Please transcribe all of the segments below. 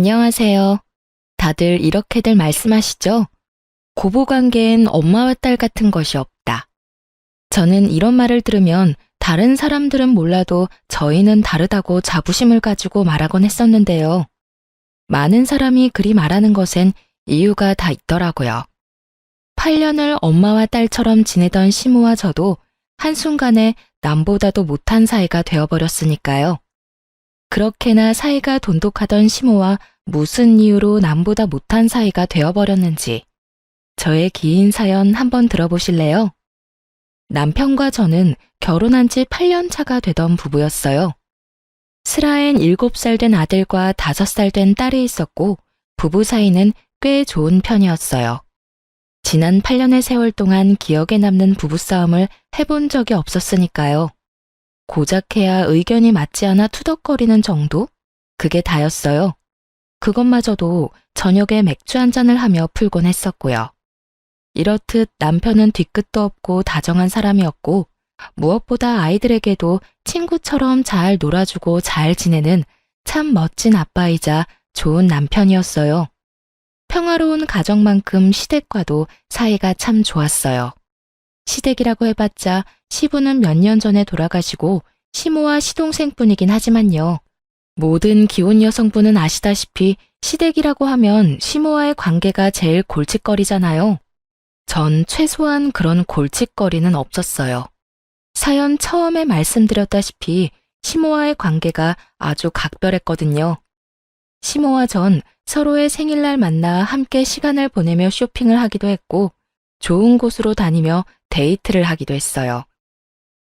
안녕하세요. 다들 이렇게들 말씀하시죠? 고부관계엔 엄마와 딸 같은 것이 없다. 저는 이런 말을 들으면 다른 사람들은 몰라도 저희는 다르다고 자부심을 가지고 말하곤 했었는데요. 많은 사람이 그리 말하는 것엔 이유가 다 있더라고요. 8년을 엄마와 딸처럼 지내던 시모와 저도 한순간에 남보다도 못한 사이가 되어버렸으니까요. 그렇게나 사이가 돈독하던 시모와 무슨 이유로 남보다 못한 사이가 되어버렸는지 저의 긴 사연 한번 들어보실래요? 남편과 저는 결혼한 지 8년 차가 되던 부부였어요. 슬아엔 7살 된 아들과 5살 된 딸이 있었고 부부 사이는 꽤 좋은 편이었어요. 지난 8년의 세월 동안 기억에 남는 부부싸움을 해본 적이 없었으니까요. 고작해야 의견이 맞지 않아 투덕거리는 정도? 그게 다였어요. 그것마저도 저녁에 맥주 한 잔을 하며 풀곤 했었고요. 이렇듯 남편은 뒤끝도 없고 다정한 사람이었고 무엇보다 아이들에게도 친구처럼 잘 놀아주고 잘 지내는 참 멋진 아빠이자 좋은 남편이었어요. 평화로운 가정만큼 시댁과도 사이가 참 좋았어요. 시댁이라고 해봤자 시부는 몇 년 전에 돌아가시고 시모와 시동생뿐이긴 하지만요. 모든 기혼 여성분은 아시다시피 시댁이라고 하면 시모와의 관계가 제일 골칫거리잖아요. 전 최소한 그런 골칫거리는 없었어요. 사연 처음에 말씀드렸다시피 시모와의 관계가 아주 각별했거든요. 시모와 전 서로의 생일날 만나 함께 시간을 보내며 쇼핑을 하기도 했고 좋은 곳으로 다니며 데이트를 하기도 했어요.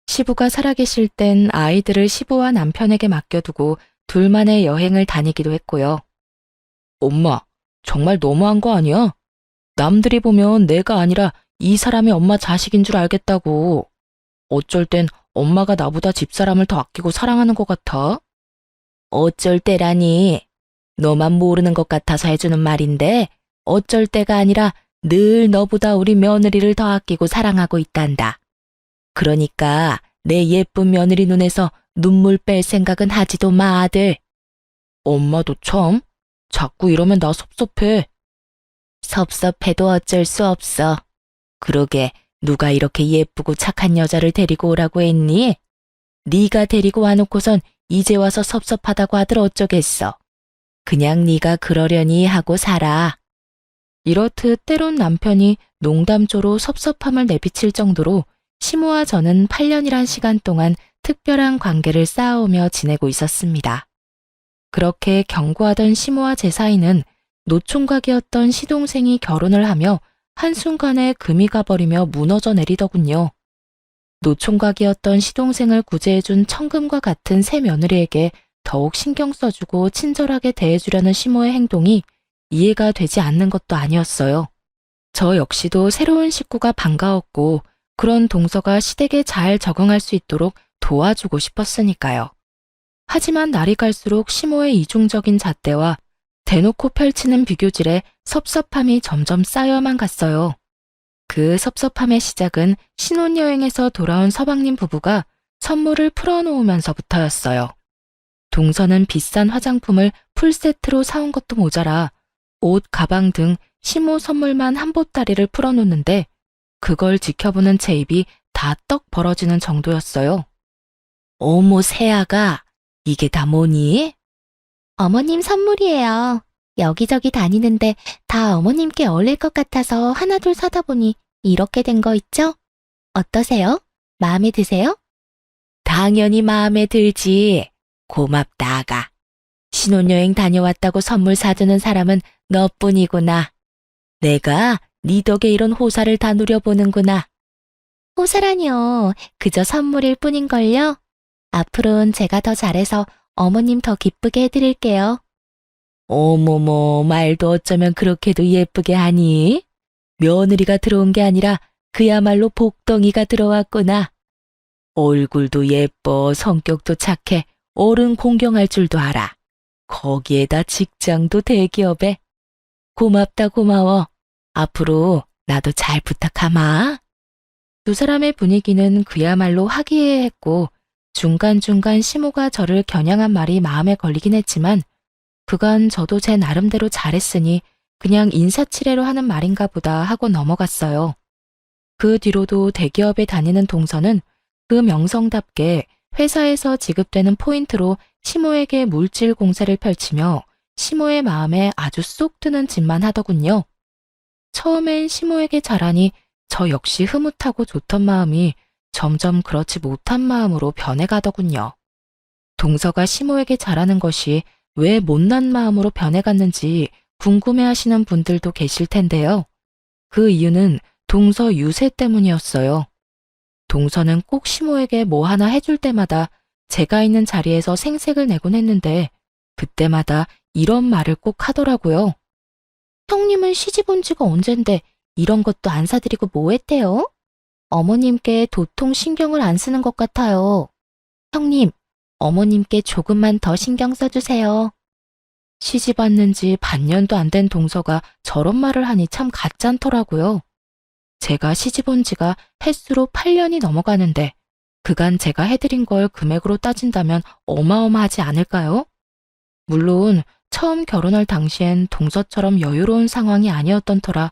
시부가 살아계실 땐 아이들을 시부와 남편에게 맡겨두고 둘만의 여행을 다니기도 했고요. 엄마, 정말 너무한 거 아니야? 남들이 보면 내가 아니라 이 사람의 엄마 자식인 줄 알겠다고. 어쩔 땐 엄마가 나보다 집사람을 더 아끼고 사랑하는 것 같아. 어쩔 때라니. 너만 모르는 것 같아서 해주는 말인데 어쩔 때가 아니라 늘 너보다 우리 며느리를 더 아끼고 사랑하고 있단다. 그러니까 내 예쁜 며느리 눈에서 눈물 뺄 생각은 하지도 마, 아들. 엄마도 참, 자꾸 이러면 나 섭섭해. 섭섭해도 어쩔 수 없어. 그러게 누가 이렇게 예쁘고 착한 여자를 데리고 오라고 했니? 네가 데리고 와놓고선 이제 와서 섭섭하다고 하들 어쩌겠어. 그냥 네가 그러려니 하고 살아. 이렇듯 때론 남편이 농담조로 섭섭함을 내비칠 정도로 시모와 저는 8년이란 시간 동안 특별한 관계를 쌓아오며 지내고 있었습니다. 그렇게 견고하던 시모와 제 사이는 노총각이었던 시동생이 결혼을 하며 한순간에 금이 가버리며 무너져 내리더군요. 노총각이었던 시동생을 구제해준 청금과 같은 새 며느리에게 더욱 신경 써주고 친절하게 대해주려는 시모의 행동이 이해가 되지 않는 것도 아니었어요. 저 역시도 새로운 식구가 반가웠고 그런 동서가 시댁에 잘 적응할 수 있도록 도와주고 싶었으니까요. 하지만 날이 갈수록 시모의 이중적인 잣대와 대놓고 펼치는 비교질에 섭섭함이 점점 쌓여만 갔어요. 그 섭섭함의 시작은 신혼여행에서 돌아온 서방님 부부가 선물을 풀어놓으면서부터였어요. 동서는 비싼 화장품을 풀세트로 사온 것도 모자라 옷, 가방 등 시모 선물만 한 보따리를 풀어놓는데 그걸 지켜보는 제 입이 다 떡 벌어지는 정도였어요. 어머 새아가, 이게 다 뭐니? 어머님 선물이에요. 여기저기 다니는데 다 어머님께 어울릴 것 같아서 하나둘 사다 보니 이렇게 된 거 있죠? 어떠세요? 마음에 드세요? 당연히 마음에 들지. 고맙다, 아가. 신혼여행 다녀왔다고 선물 사주는 사람은 너뿐이구나. 내가 네 덕에 이런 호사를 다 누려보는구나. 호사라뇨. 그저 선물일 뿐인걸요. 앞으로는 제가 더 잘해서 어머님 더 기쁘게 해드릴게요. 어머머, 말도 어쩌면 그렇게도 예쁘게 하니? 며느리가 들어온 게 아니라 그야말로 복덩이가 들어왔구나. 얼굴도 예뻐, 성격도 착해, 어른 공경할 줄도 알아. 거기에다 직장도 대기업에. 고맙다, 고마워. 앞으로 나도 잘 부탁하마. 두 사람의 분위기는 그야말로 화기애애했고 중간중간 시모가 저를 겨냥한 말이 마음에 걸리긴 했지만 그간 저도 제 나름대로 잘했으니 그냥 인사치레로 하는 말인가 보다 하고 넘어갔어요. 그 뒤로도 대기업에 다니는 동서는 그 명성답게 회사에서 지급되는 포인트로 시모에게 물질 공세를 펼치며 시모의 마음에 아주 쏙 드는 짓만 하더군요. 처음엔 시모에게 잘하니 저 역시 흐뭇하고 좋던 마음이 점점 그렇지 못한 마음으로 변해가더군요. 동서가 시모에게 잘하는 것이 왜 못난 마음으로 변해갔는지 궁금해하시는 분들도 계실 텐데요. 그 이유는 동서 유세 때문이었어요. 동서는 꼭 시모에게 뭐 하나 해줄 때마다 제가 있는 자리에서 생색을 내곤 했는데 그때마다 이런 말을 꼭 하더라고요. 형님은 시집 온 지가 언젠데 이런 것도 안 사드리고 뭐 했대요? 어머님께 도통 신경을 안 쓰는 것 같아요. 형님, 어머님께 조금만 더 신경 써주세요. 시집 왔는지 반년도 안 된 동서가 저런 말을 하니 참 가짠더라고요. 제가 시집 온 지가 햇수로 8년이 넘어가는데 그간 제가 해드린 걸 금액으로 따진다면 어마어마하지 않을까요? 물론 처음 결혼할 당시엔 동서처럼 여유로운 상황이 아니었던 터라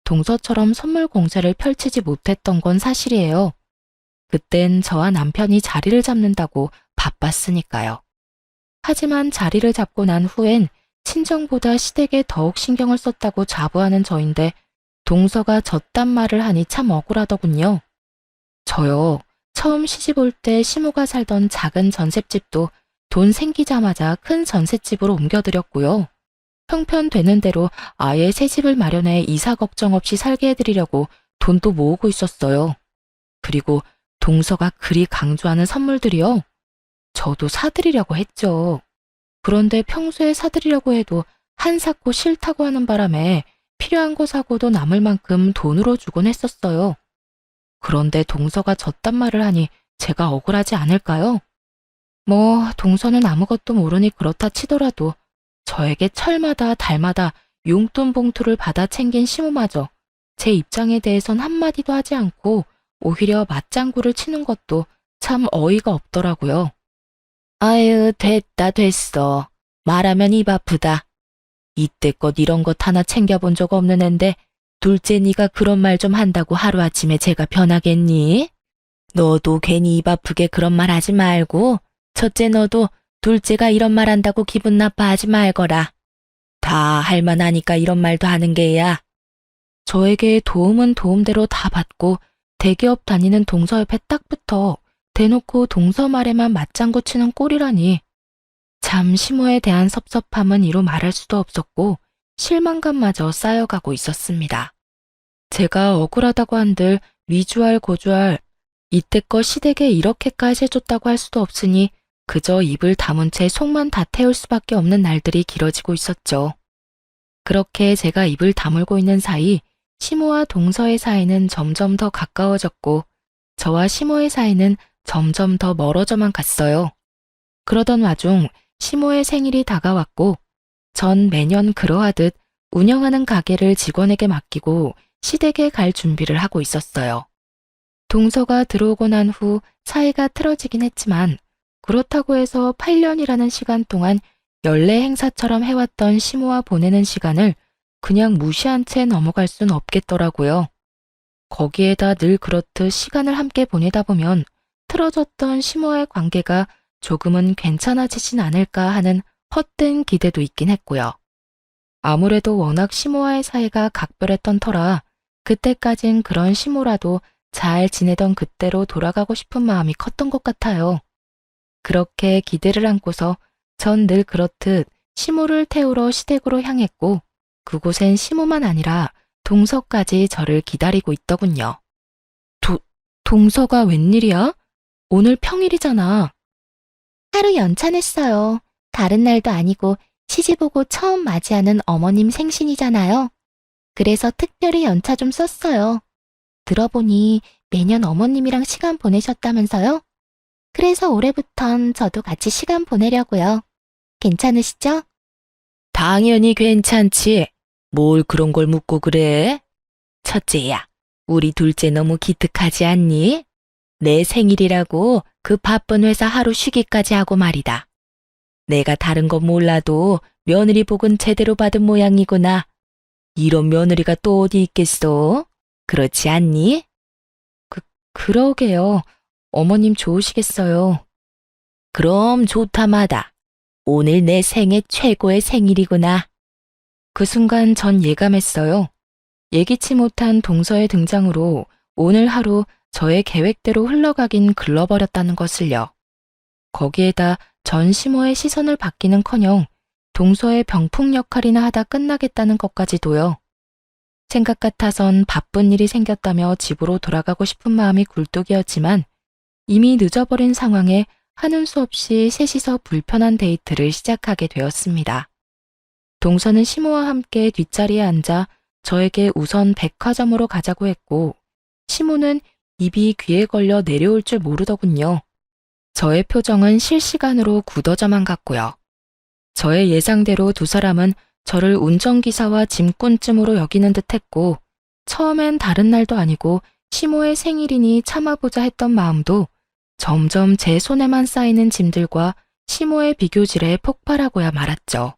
동서처럼 선물 공세를 펼치지 못했던 건 사실이에요. 그땐 저와 남편이 자리를 잡는다고 바빴으니까요. 하지만 자리를 잡고 난 후엔 친정보다 시댁에 더욱 신경을 썼다고 자부하는 저인데 동서가 졌단 말을 하니 참 억울하더군요. 저요, 처음 시집 올 때 시모가 살던 작은 전셋집도 돈 생기자마자 큰 전셋집으로 옮겨드렸고요. 형편되는 대로 아예 새 집을 마련해 이사 걱정 없이 살게 해드리려고 돈도 모으고 있었어요. 그리고 동서가 그리 강조하는 선물들이요. 저도 사드리려고 했죠. 그런데 평소에 사드리려고 해도 한 샀고 싫다고 하는 바람에 필요한 거 사고도 남을 만큼 돈으로 주곤 했었어요. 그런데 동서가 졌단 말을 하니 제가 억울하지 않을까요? 뭐 동서는 아무것도 모르니 그렇다 치더라도 저에게 철마다 달마다 용돈 봉투를 받아 챙긴 시모마저 제 입장에 대해선 한마디도 하지 않고 오히려 맞장구를 치는 것도 참 어이가 없더라고요. 아유, 됐어. 말하면 입 아프다. 이때껏 이런 것 하나 챙겨본 적 없는 앤데 둘째 네가 그런 말 좀 한다고 하루아침에 제가 변하겠니? 너도 괜히 입 아프게 그런 말 하지 말고 첫째 너도 둘째가 이런 말 한다고 기분 나빠하지 말거라. 다 할만하니까 이런 말도 하는 게야. 저에게 도움은 도움대로 다 받고 대기업 다니는 동서 옆에 딱 붙어 대놓고 동서 말에만 맞장구 치는 꼴이라니. 참 시모에 대한 섭섭함은 이루 말할 수도 없었고 실망감마저 쌓여가고 있었습니다. 제가 억울하다고 한들 위주할 고주할 이때껏 시댁에 이렇게까지 해줬다고 할 수도 없으니 그저 입을 다문 채 속만 다 태울 수밖에 없는 날들이 길어지고 있었죠. 그렇게 제가 입을 다물고 있는 사이 시모와 동서의 사이는 점점 더 가까워졌고 저와 시모의 사이는 점점 더 멀어져만 갔어요. 그러던 와중 시모의 생일이 다가왔고 전 매년 그러하듯 운영하는 가게를 직원에게 맡기고 시댁에 갈 준비를 하고 있었어요. 동서가 들어오고 난 후 사이가 틀어지긴 했지만 그렇다고 해서 8년이라는 시간 동안 연례 행사처럼 해왔던 시모와 보내는 시간을 그냥 무시한 채 넘어갈 순 없겠더라고요. 거기에다 늘 그렇듯 시간을 함께 보내다 보면 틀어졌던 시모와의 관계가 조금은 괜찮아지진 않을까 하는 헛된 기대도 있긴 했고요. 아무래도 워낙 시모와의 사이가 각별했던 터라 그때까진 그런 시모라도 잘 지내던 그때로 돌아가고 싶은 마음이 컸던 것 같아요. 그렇게 기대를 안고서 전 늘 그렇듯 시모를 태우러 시댁으로 향했고 그곳엔 시모만 아니라 동서까지 저를 기다리고 있더군요. 동서가 웬일이야? 오늘 평일이잖아. 하루 연차냈어요. 다른 날도 아니고 시집 오고 처음 맞이하는 어머님 생신이잖아요. 그래서 특별히 연차 좀 썼어요. 들어보니 매년 어머님이랑 시간 보내셨다면서요? 그래서 올해부턴 저도 같이 시간 보내려고요. 괜찮으시죠? 당연히 괜찮지. 뭘 그런 걸 묻고 그래? 첫째야, 우리 둘째 너무 기특하지 않니? 내 생일이라고 그 바쁜 회사 하루 쉬기까지 하고 말이다. 내가 다른 건 몰라도 며느리 복은 제대로 받은 모양이구나. 이런 며느리가 또 어디 있겠어? 그렇지 않니? 그러게요. 어머님 좋으시겠어요. 그럼 좋다마다. 오늘 내 생애 최고의 생일이구나. 그 순간 전 예감했어요. 예기치 못한 동서의 등장으로 오늘 하루 저의 계획대로 흘러가긴 글러버렸다는 것을요. 거기에다 전 시모의 시선을 받기는커녕 동서의 병풍 역할이나 하다 끝나겠다는 것까지도요. 생각 같아선 바쁜 일이 생겼다며 집으로 돌아가고 싶은 마음이 굴뚝이었지만 이미 늦어버린 상황에 하는 수 없이 셋이서 불편한 데이트를 시작하게 되었습니다. 동서는 시모와 함께 뒷자리에 앉아 저에게 우선 백화점으로 가자고 했고 시모는 입이 귀에 걸려 내려올 줄 모르더군요. 저의 표정은 실시간으로 굳어져만 갔고요. 저의 예상대로 두 사람은 저를 운전기사와 짐꾼쯤으로 여기는 듯했고 처음엔 다른 날도 아니고 시모의 생일이니 참아보자 했던 마음도 점점 제 손에만 쌓이는 짐들과 시모의 비교질에 폭발하고야 말았죠.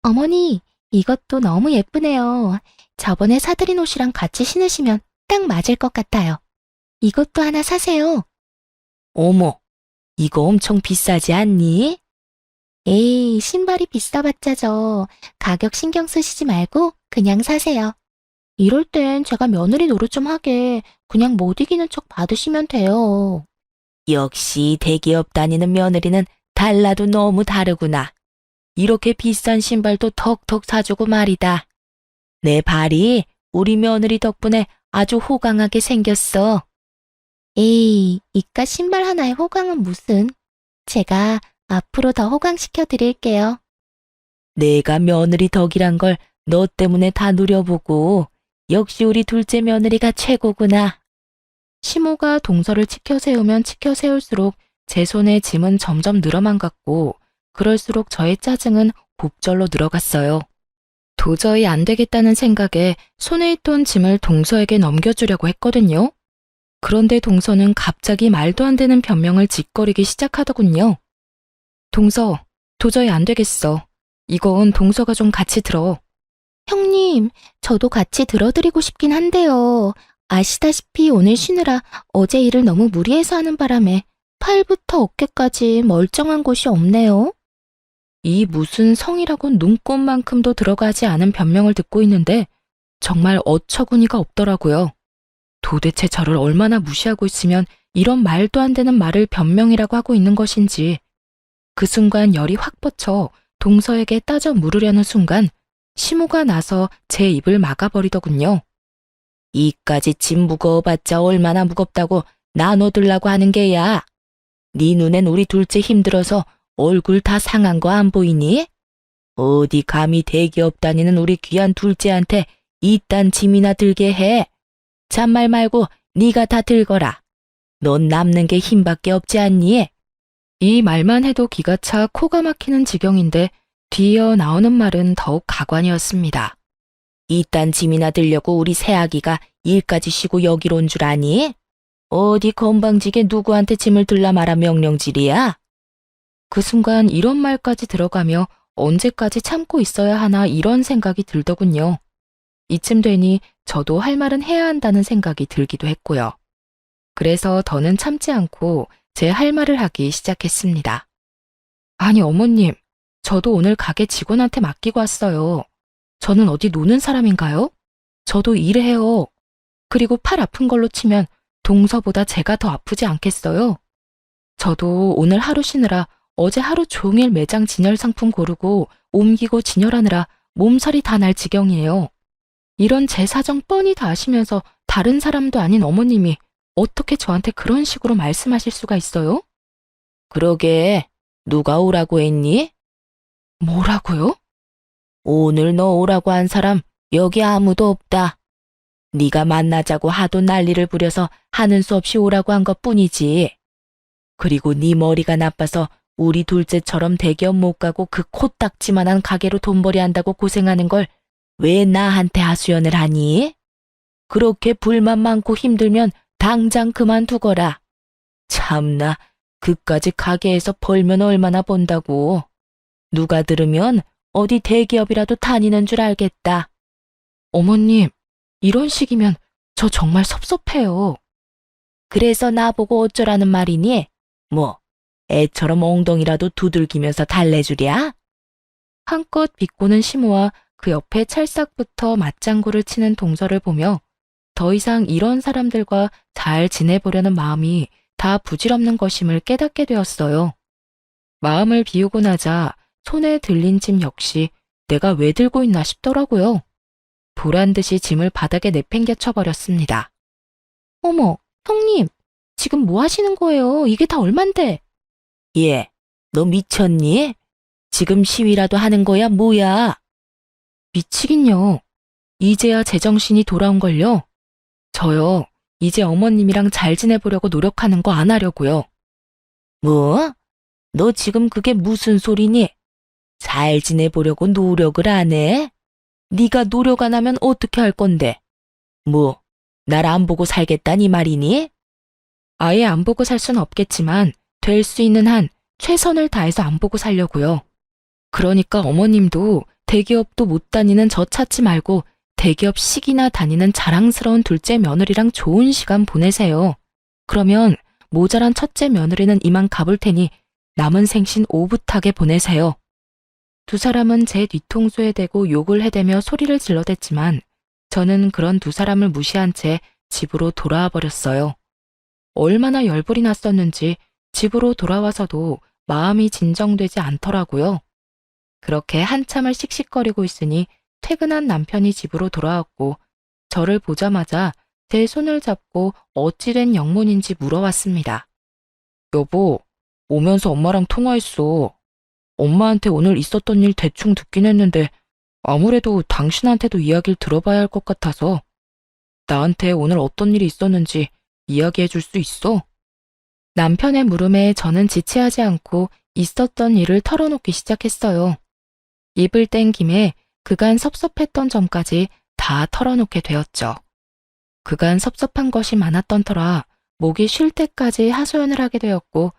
어머니, 이것도 너무 예쁘네요. 저번에 사드린 옷이랑 같이 신으시면 딱 맞을 것 같아요. 이것도 하나 사세요. 어머, 이거 엄청 비싸지 않니? 에이, 신발이 비싸봤자죠. 가격 신경 쓰시지 말고 그냥 사세요. 이럴 땐 제가 며느리 노릇 좀 하게 그냥 못 이기는 척 받으시면 돼요. 역시 대기업 다니는 며느리는 달라도 너무 다르구나. 이렇게 비싼 신발도 턱턱 사주고 말이다. 내 발이 우리 며느리 덕분에 아주 호강하게 생겼어. 에이, 이깟 신발 하나에 호강은 무슨. 제가 앞으로 더 호강시켜 드릴게요. 내가 며느리 덕이란 걸 너 때문에 다 누려보고 역시 우리 둘째 며느리가 최고구나. 시모가 동서를 치켜 세우면 치켜 세울수록 제 손에 짐은 점점 늘어만 갔고 그럴수록 저의 짜증은 곱절로 늘어갔어요. 도저히 안 되겠다는 생각에 손에 있던 짐을 동서에게 넘겨주려고 했거든요. 그런데 동서는 갑자기 말도 안 되는 변명을 짓거리기 시작하더군요. 동서, 도저히 안 되겠어. 이건 동서가 좀 같이 들어. 형님, 저도 같이 들어드리고 싶긴 한데요. 아시다시피 오늘 쉬느라 어제 일을 너무 무리해서 하는 바람에 팔부터 어깨까지 멀쩡한 곳이 없네요. 이 무슨 성이라고 눈꼽만큼도 들어가지 않은 변명을 듣고 있는데 정말 어처구니가 없더라고요. 도대체 저를 얼마나 무시하고 있으면 이런 말도 안 되는 말을 변명이라고 하고 있는 것인지. 그 순간 열이 확 뻗쳐 동서에게 따져 물으려는 순간 시모가 나서 제 입을 막아버리더군요. 이까지 짐 무거워봤자 얼마나 무겁다고 나눠들라고 하는 게야. 네 눈엔 우리 둘째 힘들어서 얼굴 다 상한 거 안 보이니? 어디 감히 대기업 다니는 우리 귀한 둘째한테 이딴 짐이나 들게 해. 잔말 말고 네가 다 들거라. 넌 남는 게 힘밖에 없지 않니? 이 말만 해도 기가 차 코가 막히는 지경인데 뒤이어 나오는 말은 더욱 가관이었습니다. 이딴 짐이나 들려고 우리 새아기가 일까지 쉬고 여기로 온 줄 아니? 어디 건방지게 누구한테 짐을 들라 말아 명령질이야? 그 순간 이런 말까지 들어가며 언제까지 참고 있어야 하나 이런 생각이 들더군요. 이쯤 되니 저도 할 말은 해야 한다는 생각이 들기도 했고요. 그래서 더는 참지 않고 제 할 말을 하기 시작했습니다. 아니 어머님, 저도 오늘 가게 직원한테 맡기고 왔어요. 저는 어디 노는 사람인가요? 저도 일해요. 그리고 팔 아픈 걸로 치면 동서보다 제가 더 아프지 않겠어요? 저도 오늘 하루 쉬느라 어제 하루 종일 매장 진열 상품 고르고 옮기고 진열하느라 몸살이 다 날 지경이에요. 이런 제 사정 뻔히 다 아시면서 다른 사람도 아닌 어머님이 어떻게 저한테 그런 식으로 말씀하실 수가 있어요? 그러게, 누가 오라고 했니? 뭐라고요? 오늘 너 오라고 한 사람 여기 아무도 없다. 네가 만나자고 하도 난리를 부려서 하는 수 없이 오라고 한 것뿐이지. 그리고 네 머리가 나빠서 우리 둘째처럼 대기업 못 가고 그 코딱지만한 가게로 돈벌이 한다고 고생하는 걸 왜 나한테 하소연을 하니? 그렇게 불만 많고 힘들면 당장 그만두거라. 참나, 그까지 가게에서 벌면 얼마나 번다고. 누가 들으면 어디 대기업이라도 다니는 줄 알겠다. 어머님, 이런 식이면 저 정말 섭섭해요. 그래서 나보고 어쩌라는 말이니? 뭐, 애처럼 엉덩이라도 두들기면서 달래주랴? 한껏 비꼬는 시모와 그 옆에 찰싹부터 맞장구를 치는 동서를 보며 더 이상 이런 사람들과 잘 지내보려는 마음이 다 부질없는 것임을 깨닫게 되었어요. 마음을 비우고 나자 손에 들린 짐 역시 내가 왜 들고 있나 싶더라고요. 보란 듯이 짐을 바닥에 내팽개 쳐버렸습니다. 어머, 형님, 지금 뭐 하시는 거예요? 이게 다 얼만데? 예, 너 미쳤니? 지금 시위라도 하는 거야, 뭐야? 미치긴요. 이제야 제정신이 돌아온걸요. 저요, 이제 어머님이랑 잘 지내보려고 노력하는 거 안 하려고요. 뭐? 너 지금 그게 무슨 소리니? 잘 지내보려고 노력을 안 해? 네가 노력 안 하면 어떻게 할 건데? 뭐, 날 안 보고 살겠다니 말이니? 아예 안 보고 살 순 없겠지만 될 수 있는 한 최선을 다해서 안 보고 살려고요. 그러니까 어머님도 대기업도 못 다니는 저 찾지 말고 대기업식이나 다니는 자랑스러운 둘째 며느리랑 좋은 시간 보내세요. 그러면 모자란 첫째 며느리는 이만 가볼 테니 남은 생신 오붓하게 보내세요. 두 사람은 제 뒤통수에 대고 욕을 해대며 소리를 질러댔지만 저는 그런 두 사람을 무시한 채 집으로 돌아와 버렸어요. 얼마나 열불이 났었는지 집으로 돌아와서도 마음이 진정되지 않더라고요. 그렇게 한참을 씩씩거리고 있으니 퇴근한 남편이 집으로 돌아왔고 저를 보자마자 제 손을 잡고 어찌된 영문인지 물어왔습니다. 여보, 오면서 엄마랑 통화했어. 엄마한테 오늘 있었던 일 대충 듣긴 했는데 아무래도 당신한테도 이야기를 들어봐야 할 것 같아서 나한테 오늘 어떤 일이 있었는지 이야기해 줄 수 있어? 남편의 물음에 저는 지체하지 않고 있었던 일을 털어놓기 시작했어요. 입을 뗀 김에 그간 섭섭했던 점까지 다 털어놓게 되었죠. 그간 섭섭한 것이 많았던 터라 목이 쉴 때까지 하소연을 하게 되었고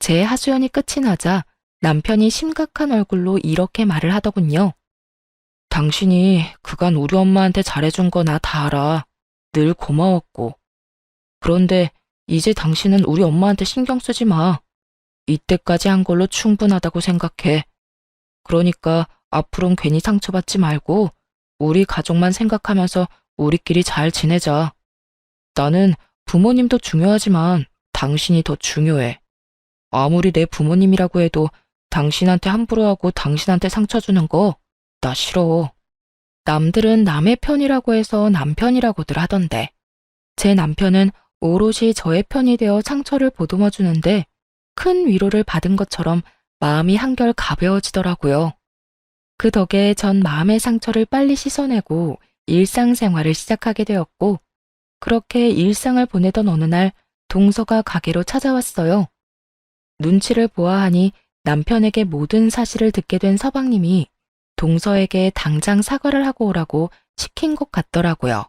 제 하소연이 끝이 나자 남편이 심각한 얼굴로 이렇게 말을 하더군요. 당신이 그간 우리 엄마한테 잘해준 거 나 다 알아. 늘 고마웠고. 그런데 이제 당신은 우리 엄마한테 신경 쓰지 마. 이때까지 한 걸로 충분하다고 생각해. 그러니까 앞으론 괜히 상처받지 말고 우리 가족만 생각하면서 우리끼리 잘 지내자. 나는 부모님도 중요하지만 당신이 더 중요해. 아무리 내 부모님이라고 해도 당신한테 함부로 하고 당신한테 상처 주는 거 나 싫어. 남들은 남의 편이라고 해서 남편이라고들 하던데 제 남편은 오롯이 저의 편이 되어 상처를 보듬어 주는데 큰 위로를 받은 것처럼 마음이 한결 가벼워지더라고요. 그 덕에 전 마음의 상처를 빨리 씻어내고 일상생활을 시작하게 되었고 그렇게 일상을 보내던 어느 날 동서가 가게로 찾아왔어요. 눈치를 보아하니 남편에게 모든 사실을 듣게 된 서방님이 동서에게 당장 사과를 하고 오라고 시킨 것 같더라고요.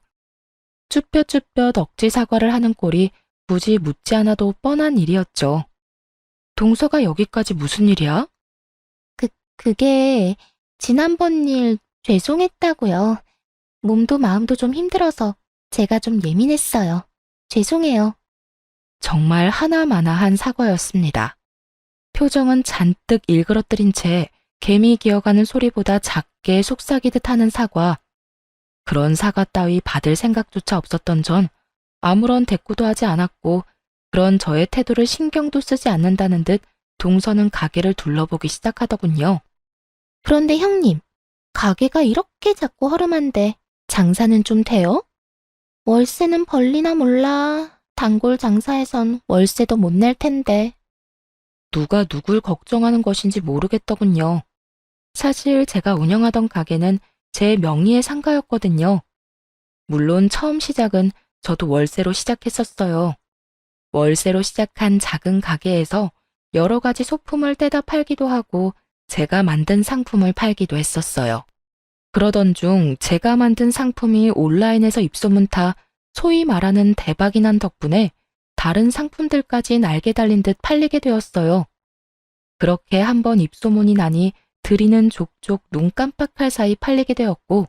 쭈뼛쭈뼛 억지 사과를 하는 꼴이 굳이 묻지 않아도 뻔한 일이었죠. 동서가 여기까지 무슨 일이야? 그게 지난번 일 죄송했다고요. 몸도 마음도 좀 힘들어서 제가 좀 예민했어요. 죄송해요. 정말 하나마나한 사과였습니다. 표정은 잔뜩 일그러뜨린 채 개미 기어가는 소리보다 작게 속삭이듯 하는 사과. 그런 사과 따위 받을 생각조차 없었던 전 아무런 대꾸도 하지 않았고 그런 저의 태도를 신경도 쓰지 않는다는 듯 동서는 가게를 둘러보기 시작하더군요. 그런데 형님, 가게가 이렇게 작고 허름한데 장사는 좀 돼요? 월세는 벌리나 몰라. 단골 장사에선 월세도 못 낼 텐데. 누가 누굴 걱정하는 것인지 모르겠더군요. 사실 제가 운영하던 가게는 제 명의의 상가였거든요. 물론 처음 시작은 저도 월세로 시작했었어요. 월세로 시작한 작은 가게에서 여러 가지 소품을 떼다 팔기도 하고 제가 만든 상품을 팔기도 했었어요. 그러던 중 제가 만든 상품이 온라인에서 입소문 타 소위 말하는 대박이 난 덕분에 다른 상품들까지 날개 달린 듯 팔리게 되었어요. 그렇게 한번 입소문이 나니 들이는 족족 눈 깜빡할 사이 팔리게 되었고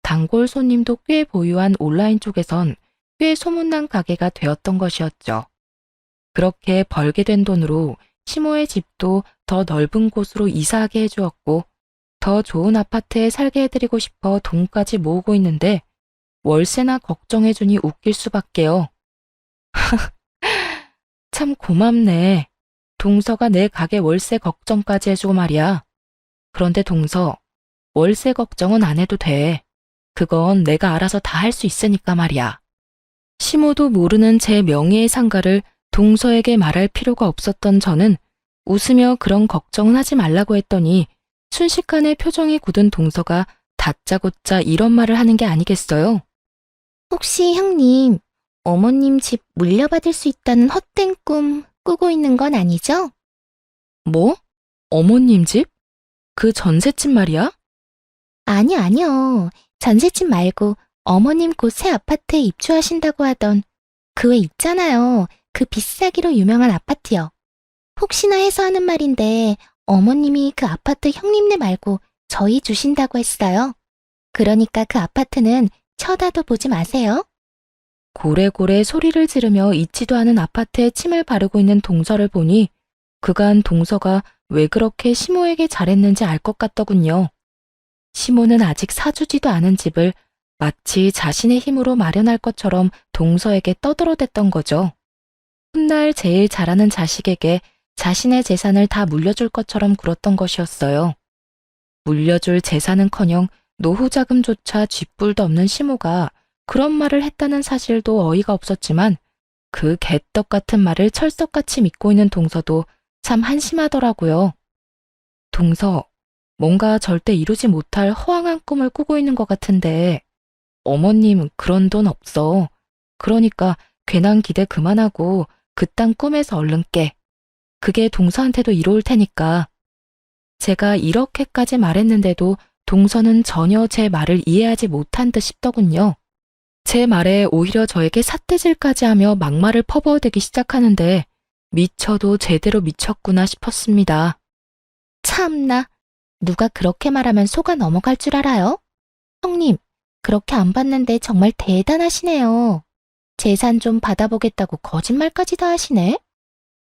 단골 손님도 꽤 보유한 온라인 쪽에선 꽤 소문난 가게가 되었던 것이었죠. 그렇게 벌게 된 돈으로 시모의 집도 더 넓은 곳으로 이사하게 해주었고 더 좋은 아파트에 살게 해드리고 싶어 돈까지 모으고 있는데 월세나 걱정해주니 웃길 수밖에요. 참 고맙네. 동서가 내 가게 월세 걱정까지 해주고 말이야. 그런데 동서, 월세 걱정은 안 해도 돼. 그건 내가 알아서 다 할 수 있으니까 말이야. 시모도 모르는 제 명예의 상가를 동서에게 말할 필요가 없었던 저는 웃으며 그런 걱정은 하지 말라고 했더니 순식간에 표정이 굳은 동서가 다짜고짜 이런 말을 하는 게 아니겠어요? 혹시 형님, 어머님 집 물려받을 수 있다는 헛된 꿈 꾸고 있는 건 아니죠? 뭐? 어머님 집? 그 전셋집 말이야? 아니요. 전셋집 말고 어머님 곧 새 아파트에 입주하신다고 하던 그 왜 있잖아요. 그 비싸기로 유명한 아파트요. 혹시나 해서 하는 말인데 어머님이 그 아파트 형님네 말고 저희 주신다고 했어요. 그러니까 그 아파트는 쳐다도 보지 마세요. 고래고래 소리를 지르며 있지도 않은 아파트에 침을 바르고 있는 동서를 보니 그간 동서가 왜 그렇게 시모에게 잘했는지 알 것 같더군요. 시모는 아직 사주지도 않은 집을 마치 자신의 힘으로 마련할 것처럼 동서에게 떠들어댔던 거죠. 훗날 제일 잘하는 자식에게 자신의 재산을 다 물려줄 것처럼 굴었던 것이었어요. 물려줄 재산은커녕 노후 자금조차 쥐뿔도 없는 시모가 그런 말을 했다는 사실도 어이가 없었지만 그 개떡 같은 말을 철석같이 믿고 있는 동서도 참 한심하더라고요. 동서, 뭔가 절대 이루지 못할 허황한 꿈을 꾸고 있는 것 같은데 어머님 그런 돈 없어. 그러니까 괜한 기대 그만하고 그딴 꿈에서 얼른 깨. 그게 동서한테도 이로울 테니까. 제가 이렇게까지 말했는데도 동서는 전혀 제 말을 이해하지 못한 듯 싶더군요. 제 말에 오히려 저에게 삿대질까지 하며 막말을 퍼부어대기 시작하는데 미쳐도 제대로 미쳤구나 싶었습니다. 참나, 누가 그렇게 말하면 속아 넘어갈 줄 알아요? 형님, 그렇게 안 받는데 정말 대단하시네요. 재산 좀 받아보겠다고 거짓말까지 다 하시네?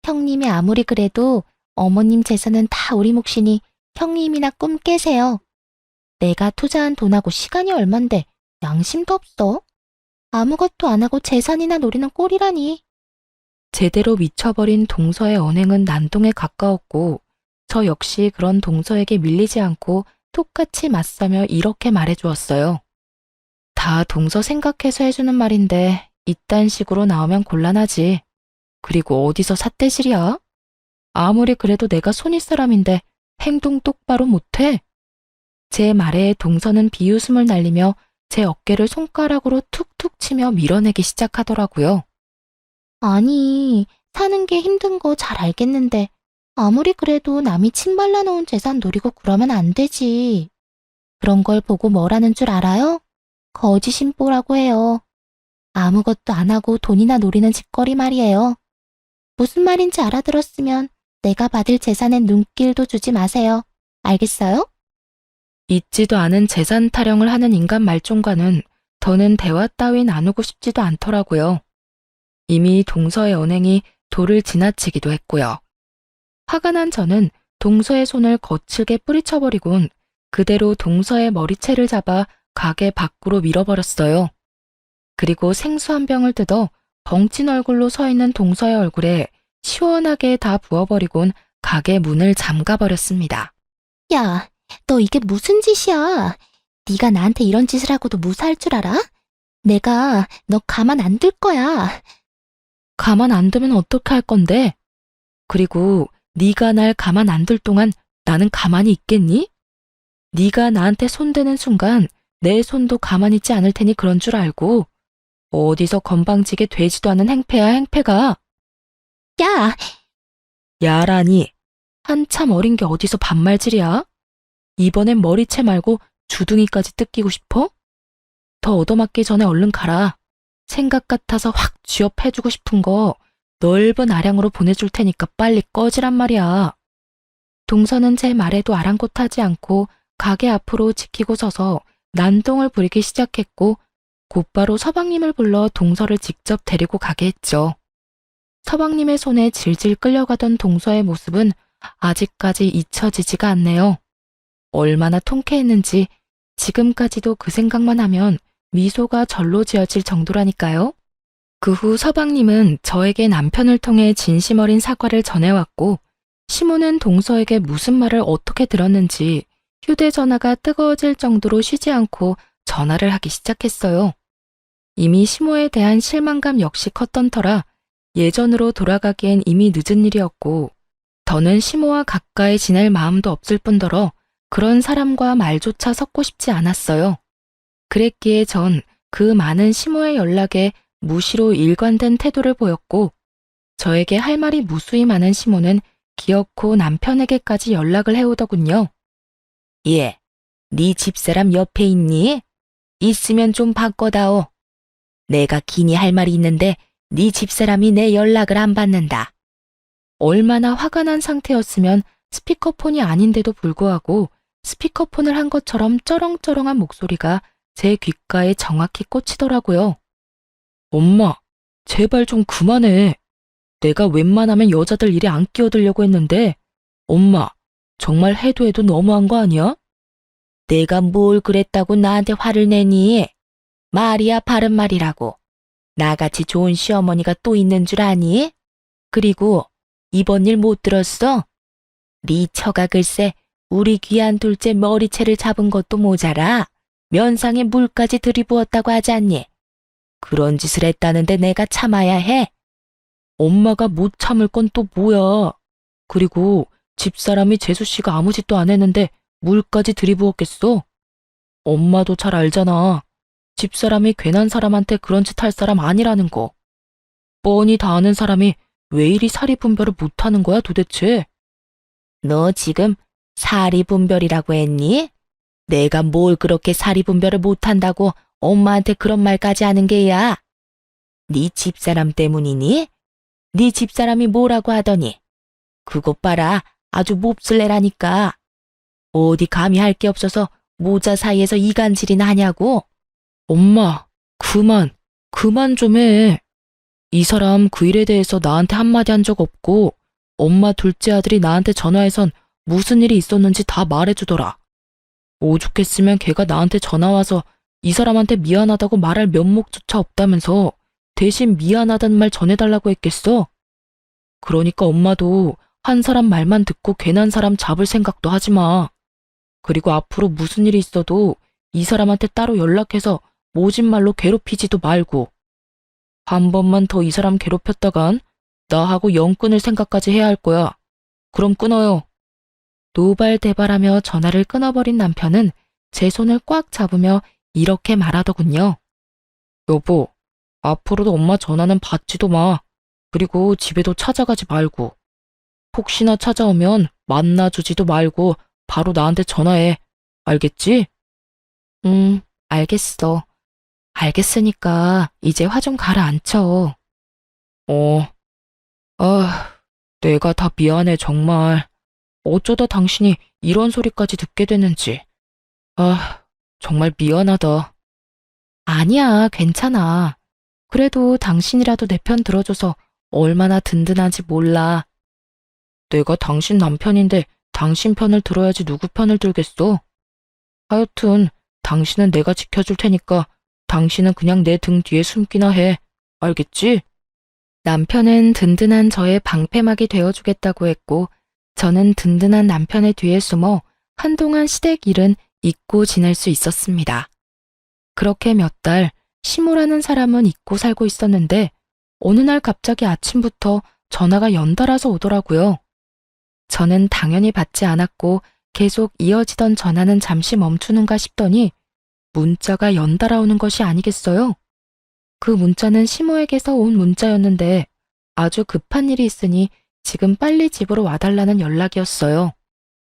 형님이 아무리 그래도 어머님 재산은 다 우리 몫이니 형님이나 꿈 깨세요. 내가 투자한 돈하고 시간이 얼만데 양심도 없어. 아무것도 안 하고 재산이나 노리는 꼴이라니. 제대로 미쳐버린 동서의 언행은 난동에 가까웠고 저 역시 그런 동서에게 밀리지 않고 똑같이 맞서며 이렇게 말해주었어요. 다 동서 생각해서 해주는 말인데 이딴 식으로 나오면 곤란하지. 그리고 어디서 삿대질이야? 아무리 그래도 내가 손윗 사람인데 행동 똑바로 못해. 제 말에 동서는 비웃음을 날리며 제 어깨를 손가락으로 툭툭 치며 밀어내기 시작하더라고요. 아니, 사는 게 힘든 거 잘 알겠는데 아무리 그래도 남이 침 발라놓은 재산 노리고 그러면 안 되지. 그런 걸 보고 뭐라는 줄 알아요? 거지심보라고 해요. 아무것도 안 하고 돈이나 노리는 짓거리 말이에요. 무슨 말인지 알아들었으면 내가 받을 재산엔 눈길도 주지 마세요. 알겠어요? 있지도 않은 재산 타령을 하는 인간 말종과는 더는 대화 따위 나누고 싶지도 않더라고요. 이미 동서의 언행이 도를 지나치기도 했고요. 화가 난 저는 동서의 손을 거칠게 뿌리쳐버리곤 그대로 동서의 머리채를 잡아 가게 밖으로 밀어버렸어요. 그리고 생수 한 병을 뜯어 벙친 얼굴로 서 있는 동서의 얼굴에 시원하게 다 부어버리곤 가게 문을 잠가버렸습니다. 야, 너 이게 무슨 짓이야? 네가 나한테 이런 짓을 하고도 무사할 줄 알아? 내가 너 가만 안 둘 거야. 가만 안 두면 어떡할 건데? 그리고 네가 날 가만 안 둘 동안 나는 가만히 있겠니? 네가 나한테 손대는 순간 내 손도 가만히 있지 않을 테니 그런 줄 알고. 어디서 건방지게 되지도 않은 행패야 행패가. 야, 야라니. 한참 어린 게 어디서 반말질이야? 이번엔 머리채 말고 주둥이까지 뜯기고 싶어? 더 얻어맞기 전에 얼른 가라. 생각 같아서 확 쥐업해주고 싶은 거 넓은 아량으로 보내줄 테니까 빨리 꺼지란 말이야. 동서는 제 말에도 아랑곳하지 않고 가게 앞으로 지키고 서서 난동을 부리기 시작했고 곧바로 서방님을 불러 동서를 직접 데리고 가게 했죠. 서방님의 손에 질질 끌려가던 동서의 모습은 아직까지 잊혀지지가 않네요. 얼마나 통쾌했는지 지금까지도 그 생각만 하면 미소가 절로 지어질 정도라니까요. 그 후 서방님은 저에게 남편을 통해 진심 어린 사과를 전해왔고 시모는 동서에게 무슨 말을 어떻게 들었는지 휴대전화가 뜨거워질 정도로 쉬지 않고 전화를 하기 시작했어요. 이미 시모에 대한 실망감 역시 컸던 터라 예전으로 돌아가기엔 이미 늦은 일이었고 더는 시모와 가까이 지낼 마음도 없을 뿐더러 그런 사람과 말조차 섞고 싶지 않았어요. 그랬기에 전 그 많은 시모의 연락에 무시로 일관된 태도를 보였고 저에게 할 말이 무수히 많은 시모는 기어코 남편에게까지 연락을 해오더군요. 예, 네 집사람 옆에 있니? 있으면 좀 바꿔다오. 내가 기니 할 말이 있는데 네 집사람이 내 연락을 안 받는다. 얼마나 화가 난 상태였으면 스피커폰이 아닌데도 불구하고 스피커폰을 한 것처럼 쩌렁쩌렁한 목소리가 제 귓가에 정확히 꽂히더라고요. 엄마, 제발 좀 그만해. 내가 웬만하면 여자들 일에 안 끼어들려고 했는데 엄마, 정말 해도 해도 너무한 거 아니야? 내가 뭘 그랬다고 나한테 화를 내니? 말이야 바른 말이라고. 나같이 좋은 시어머니가 또 있는 줄 아니? 그리고 이번 일 못 들었어? 네 처가 글쎄 우리 귀한 둘째 머리채를 잡은 것도 모자라 면상에 물까지 들이부었다고 하지 않니? 그런 짓을 했다는데 내가 참아야 해? 엄마가 못 참을 건 또 뭐야? 그리고 집사람이 재수씨가 아무 짓도 안 했는데 물까지 들이부었겠어? 엄마도 잘 알잖아. 집사람이 괜한 사람한테 그런 짓 할 사람 아니라는 거. 뻔히 다 아는 사람이 왜 이리 사리분별을 못하는 거야 도대체? 너 지금 사리분별이라고 했니? 내가 뭘 그렇게 사리분별을 못한다고 엄마한테 그런 말까지 하는 게야? 네 집사람 때문이니? 네 집사람이 뭐라고 하더니? 그것 봐라, 아주 몹쓸래라니까. 어디 감히 할 게 없어서 모자 사이에서 이간질이나 하냐고? 엄마, 그만 좀 해. 이 사람 그 일에 대해서 나한테 한마디 한 적 없고 엄마 둘째 아들이 나한테 전화해선 무슨 일이 있었는지 다 말해주더라. 오죽했으면 걔가 나한테 전화와서 이 사람한테 미안하다고 말할 면목조차 없다면서 대신 미안하다는 말 전해달라고 했겠어? 그러니까 엄마도 한 사람 말만 듣고 괜한 사람 잡을 생각도 하지 마. 그리고 앞으로 무슨 일이 있어도 이 사람한테 따로 연락해서 모진 말로 괴롭히지도 말고. 한 번만 더 이 사람 괴롭혔다간 나하고 영 끊을 생각까지 해야 할 거야. 그럼 끊어요. 노발대발하며 전화를 끊어버린 남편은 제 손을 꽉 잡으며 이렇게 말하더군요. 여보, 앞으로도 엄마 전화는 받지도 마. 그리고 집에도 찾아가지 말고. 혹시나 찾아오면 만나주지도 말고 바로 나한테 전화해. 알겠지? 알겠어. 알겠으니까 이제 화 좀 가라앉혀. 내가 다 미안해 정말. 어쩌다 당신이 이런 소리까지 듣게 됐는지. 정말 미안하다. 아니야, 괜찮아. 그래도 당신이라도 내 편 들어줘서 얼마나 든든한지 몰라. 내가 당신 남편인데 당신 편을 들어야지 누구 편을 들겠어? 하여튼 당신은 내가 지켜줄 테니까 당신은 그냥 내 등 뒤에 숨기나 해. 알겠지? 남편은 든든한 저의 방패막이 되어주겠다고 했고 저는 든든한 남편의 뒤에 숨어 한동안 시댁 일은 잊고 지낼 수 있었습니다. 그렇게 몇 달 시모라는 사람은 잊고 살고 있었는데 어느 날 갑자기 아침부터 전화가 연달아서 오더라고요. 저는 당연히 받지 않았고 계속 이어지던 전화는 잠시 멈추는가 싶더니 문자가 연달아 오는 것이 아니겠어요? 그 문자는 시모에게서 온 문자였는데 아주 급한 일이 있으니 지금 빨리 집으로 와달라는 연락이었어요.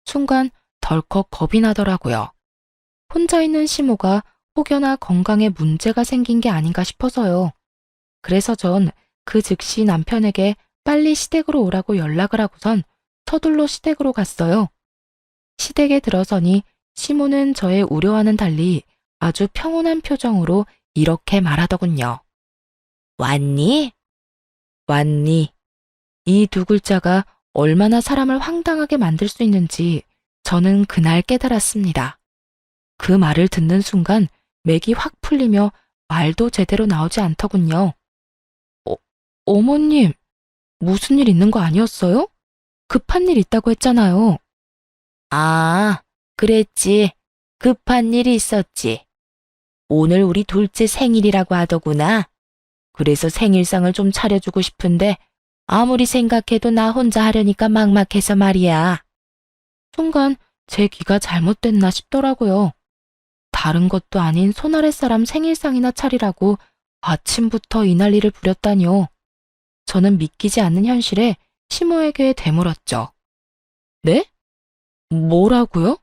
순간 덜컥 겁이 나더라고요. 혼자 있는 시모가 혹여나 건강에 문제가 생긴 게 아닌가 싶어서요. 그래서 전 그 즉시 남편에게 빨리 시댁으로 오라고 연락을 하고선 서둘러 시댁으로 갔어요. 시댁에 들어서니 시모는 저의 우려와는 달리 아주 평온한 표정으로 이렇게 말하더군요. 왔니? 왔니? 이 두 글자가 얼마나 사람을 황당하게 만들 수 있는지 저는 그날 깨달았습니다. 그 말을 듣는 순간 맥이 확 풀리며 말도 제대로 나오지 않더군요. 어머님, 무슨 일 있는 거 아니었어요? 급한 일 있다고 했잖아요. 아, 그랬지. 급한 일이 있었지. 오늘 우리 둘째 생일이라고 하더구나. 그래서 생일상을 좀 차려주고 싶은데 아무리 생각해도 나 혼자 하려니까 막막해서 말이야. 순간 제 귀가 잘못됐나 싶더라고요. 다른 것도 아닌 손아랫 사람 생일상이나 차리라고 아침부터 이 난리를 부렸다니요. 저는 믿기지 않는 현실에 시모에게 되물었죠. 네? 뭐라고요?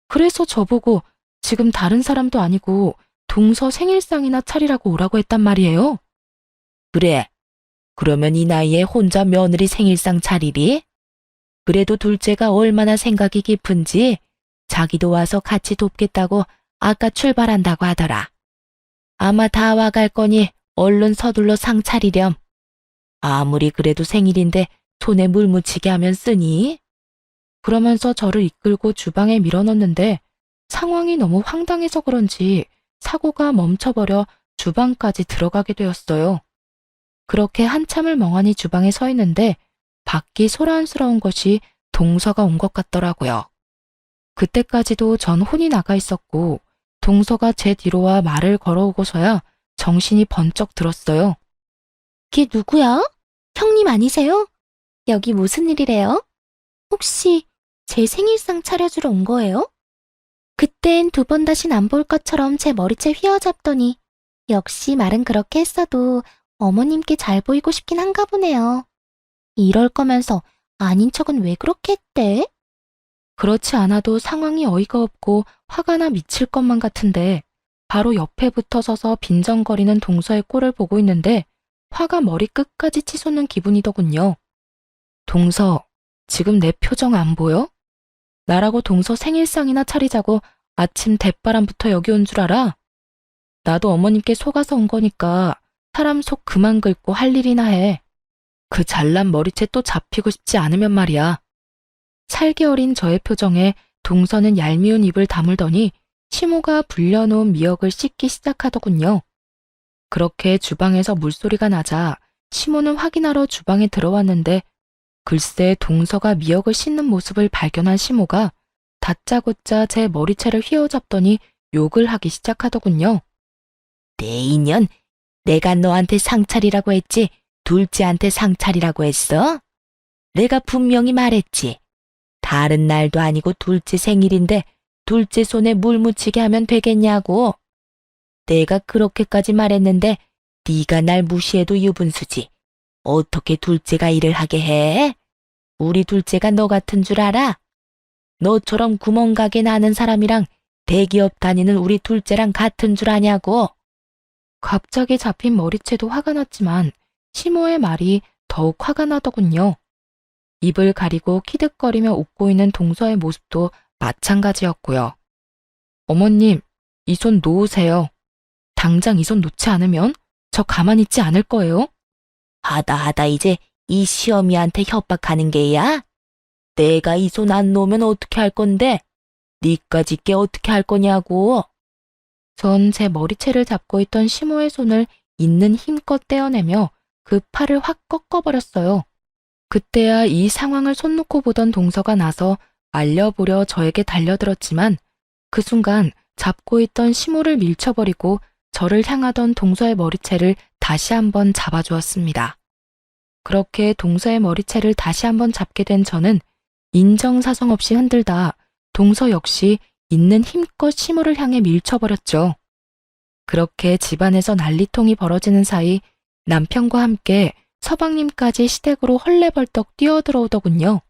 그래서 저보고 지금 다른 사람도 아니고 동서 생일상이나 차리라고 오라고 했단 말이에요. 그래. 그러면 이 나이에 혼자 며느리 생일상 차리리? 그래도 둘째가 얼마나 생각이 깊은지 자기도 와서 같이 돕겠다고 아까 출발한다고 하더라. 아마 다 와갈 거니 얼른 서둘러 상 차리렴. 아무리 그래도 생일인데 손에 물 묻히게 하면 쓰니? 그러면서 저를 이끌고 주방에 밀어넣는데 상황이 너무 황당해서 그런지 사고가 멈춰버려 주방까지 들어가게 되었어요. 그렇게 한참을 멍하니 주방에 서 있는데 밖이 소란스러운 것이 동서가 온 것 같더라고요. 그때까지도 전 혼이 나가 있었고 동서가 제 뒤로 와 말을 걸어오고서야 정신이 번쩍 들었어요. 걔 누구야? 형님 아니세요? 여기 무슨 일이래요? 혹시 제 생일상 차려주러 온 거예요? 그땐 두 번 다신 안 볼 것처럼 제 머리채 휘어잡더니 역시 말은 그렇게 했어도 어머님께 잘 보이고 싶긴 한가 보네요. 이럴 거면서 아닌 척은 왜 그렇게 했대? 그렇지 않아도 상황이 어이가 없고 화가 나 미칠 것만 같은데 바로 옆에 붙어 서서 빈정거리는 동서의 꼴을 보고 있는데 화가 머리 끝까지 치솟는 기분이더군요. 동서, 지금 내 표정 안 보여? 나라고 동서 생일상이나 차리자고 아침 대바람부터 여기 온 줄 알아? 나도 어머님께 속아서 온 거니까 사람 속 그만 긁고 할 일이나 해. 그 잘난 머리채 또 잡히고 싶지 않으면 말이야. 살기 어린 저의 표정에 동서는 얄미운 입을 다물더니 시모가 불려놓은 미역을 씻기 시작하더군요. 그렇게 주방에서 물소리가 나자 시모는 확인하러 주방에 들어왔는데 글쎄 동서가 미역을 씻는 모습을 발견한 시모가 다짜고짜 제 머리채를 휘어잡더니 욕을 하기 시작하더군요. 내 인연, 내가 너한테 상차리라고 했지 둘째한테 상차리라고 했어? 내가 분명히 말했지. 다른 날도 아니고 둘째 생일인데 둘째 손에 물 묻히게 하면 되겠냐고. 내가 그렇게까지 말했는데 네가 날 무시해도 유분수지. 어떻게 둘째가 일을 하게 해? 우리 둘째가 너 같은 줄 알아? 너처럼 구멍가게 나는 사람이랑 대기업 다니는 우리 둘째랑 같은 줄 아냐고. 갑자기 잡힌 머리채도 화가 났지만 시모의 말이 더욱 화가 나더군요. 입을 가리고 키득거리며 웃고 있는 동서의 모습도 마찬가지였고요. 어머님, 이 손 놓으세요. 당장 이 손 놓지 않으면 저 가만히 있지 않을 거예요. 하다 이제 이 시어미한테 협박하는 게야? 내가 이 손 안 놓으면 어떻게 할 건데? 니까짓 게 어떻게 할 거냐고. 전 제 머리채를 잡고 있던 시모의 손을 있는 힘껏 떼어내며 그 팔을 확 꺾어버렸어요. 그때야 이 상황을 손 놓고 보던 동서가 나서 말려보려 저에게 달려들었지만 그 순간 잡고 있던 시모를 밀쳐버리고 저를 향하던 동서의 머리채를 다시 한번 잡아주었습니다. 그렇게 동서의 머리채를 다시 한번 잡게 된 저는 인정사정 없이 흔들다 동서 역시 있는 힘껏 시모를 향해 밀쳐버렸죠. 그렇게 집안에서 난리통이 벌어지는 사이 남편과 함께 서방님까지 시댁으로 헐레벌떡 뛰어들어오더군요.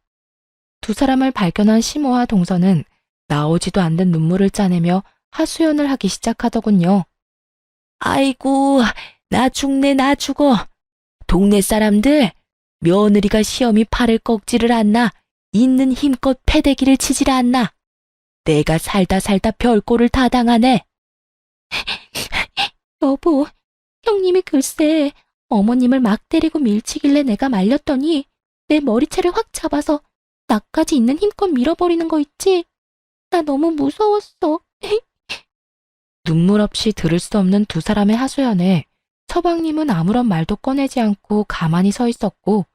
두 사람을 발견한 시모와 동서는 나오지도 않는 눈물을 짜내며 하소연을 하기 시작하더군요. 아이고, 나 죽네, 나 죽어. 동네 사람들, 며느리가 시어미 팔을 꺾지를 않나 있는 힘껏 패대기를 치질 않나. 내가 살다 별꼴을 다 당하네. 여보, 형님이 글쎄 어머님을 막 때리고 밀치길래 내가 말렸더니 내 머리채를 확 잡아서 나까지 있는 힘껏 밀어버리는 거 있지? 나 너무 무서웠어. 눈물 없이 들을 수 없는 두 사람의 하소연에 서방님은 아무런 말도 꺼내지 않고 가만히 서 있었고